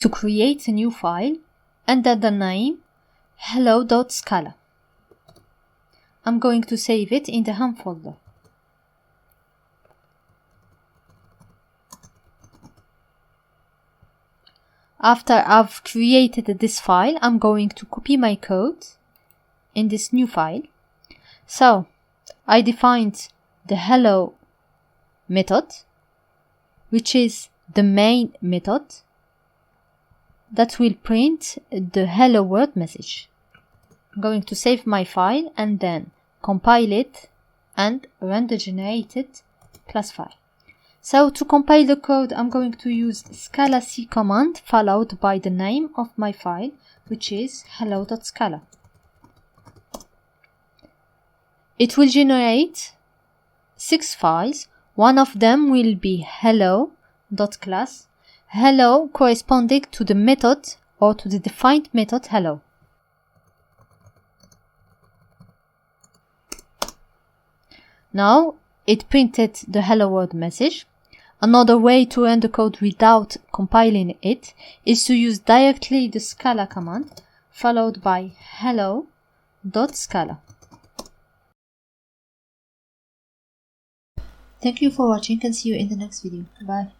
to create a new file under the name hello.scala. I'm going to save it in the home folder. After I've created this file, I'm going to copy my code in this new file. So I defined the hello method, which is the main method that will print the hello world message. I'm going to save my file and then compile it and run the generated class file. So to compile the code, I'm going to use Scala C command followed by the name of my file, which is hello.scala. It will generate 6 files. One of them will be hello.class, hello corresponding to the method or to the defined method hello. Now it printed the hello world message. Another way to run the code without compiling it is to use directly the Scala command followed by hello.scala. Thank you for watching and see you in the next video. Bye.